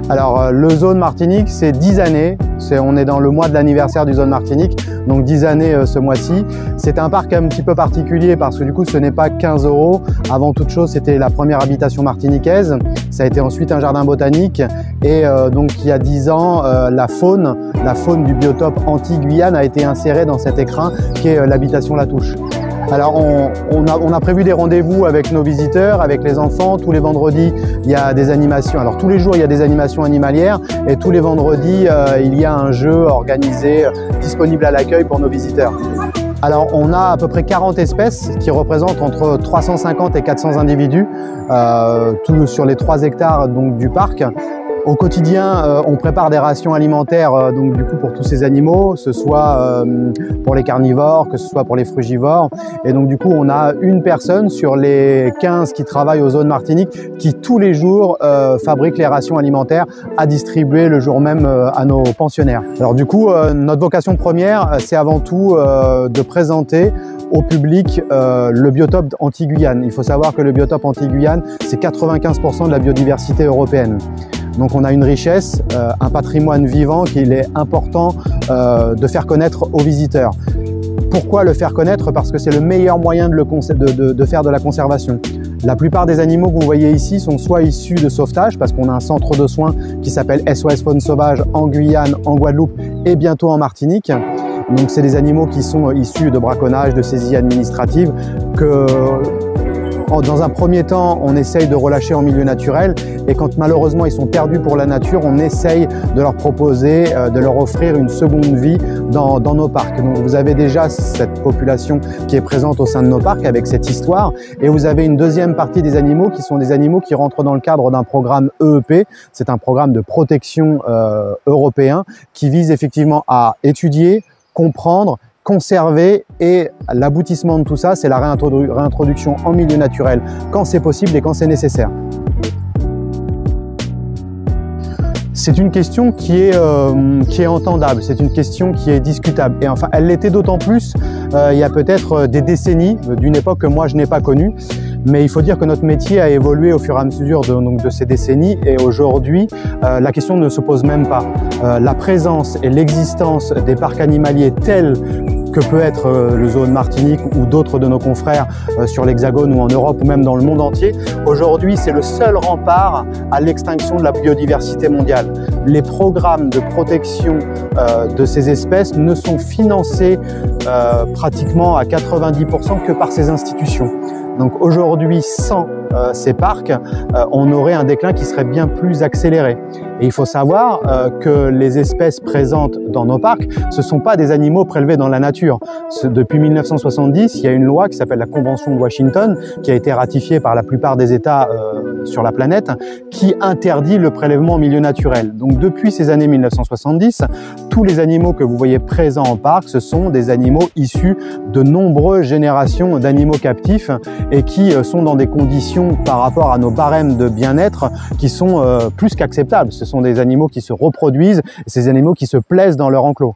Alors le Zoo de Martinique, c'est 10 années. On est dans le mois de l'anniversaire du Zoo de Martinique, donc 10 années ce mois-ci. C'est un parc un petit peu particulier parce que du coup ce n'est pas 15 €. Avant toute chose, c'était la première habitation martiniquaise. Ça a été ensuite un jardin botanique et donc il y a 10 ans, la faune du biotope anti-Guyane a été insérée dans cet écrin qui est l'habitation La Touche. Alors on a prévu des rendez-vous avec nos visiteurs, avec les enfants. Tous les vendredis, il y a des animations. Alors tous les jours, il y a des animations animalières et tous les vendredis, il y a un jeu organisé, disponible à l'accueil pour nos visiteurs. Alors on a à peu près 40 espèces qui représentent entre 350 et 400 individus, tout sur les 3 hectares donc, du parc. Au quotidien, on prépare des rations alimentaires donc du coup pour tous ces animaux, que ce soit pour les carnivores, que ce soit pour les frugivores. Et donc du coup, on a une personne sur les 15 qui travaillent au Zoo de Martinique qui tous les jours fabrique les rations alimentaires à distribuer le jour même à nos pensionnaires. Alors du coup, notre vocation première, c'est avant tout de présenter au public le biotope anti-Guyane. Il faut savoir que le biotope anti-Guyane, c'est 95% de la biodiversité européenne. Donc on a une richesse, un patrimoine vivant qu'il est important de faire connaître aux visiteurs. Pourquoi le faire connaître? Parce que c'est le meilleur moyen de faire de la conservation. La plupart des animaux que vous voyez ici sont soit issus de sauvetage, parce qu'on a un centre de soins qui s'appelle SOS Faune Sauvage en Guyane, en Guadeloupe et bientôt en Martinique. Donc c'est des animaux qui sont issus de braconnage, de saisies administratives que dans un premier temps, on essaye de relâcher en milieu naturel et quand malheureusement ils sont perdus pour la nature, on essaye de leur proposer, de leur offrir une seconde vie dans nos parcs. Donc vous avez déjà cette population qui est présente au sein de nos parcs avec cette histoire et vous avez une deuxième partie des animaux qui sont des animaux qui rentrent dans le cadre d'un programme EEP. C'est un programme de protection européen qui vise effectivement à étudier, comprendre, conserver et l'aboutissement de tout ça, c'est la réintroduction en milieu naturel quand c'est possible et quand c'est nécessaire. C'est une question qui est entendable, c'est une question qui est discutable. Et enfin, elle l'était d'autant plus il y a peut-être des décennies, d'une époque que moi je n'ai pas connue. Mais il faut dire que notre métier a évolué au fur et à mesure de ces décennies et aujourd'hui, la question ne se pose même pas. La présence et l'existence des parcs animaliers tels que peut être le Zoo de Martinique ou d'autres de nos confrères sur l'Hexagone ou en Europe ou même dans le monde entier, aujourd'hui c'est le seul rempart à l'extinction de la biodiversité mondiale. Les programmes de protection de ces espèces ne sont financés pratiquement à 90% que par ces institutions. Donc aujourd'hui, sans ces parcs, on aurait un déclin qui serait bien plus accéléré. Et il faut savoir que les espèces présentes dans nos parcs, ce ne sont pas des animaux prélevés dans la nature. Depuis 1970, il y a une loi qui s'appelle la Convention de Washington, qui a été ratifiée par la plupart des États sur la planète, qui interdit le prélèvement en milieu naturel. Donc depuis ces années 1970, tous les animaux que vous voyez présents en parc, ce sont des animaux issus de nombreuses générations d'animaux captifs et qui sont dans des conditions par rapport à nos barèmes de bien-être qui sont plus qu'acceptables. Ce sont des animaux qui se reproduisent et ces animaux qui se plaisent dans leur enclos.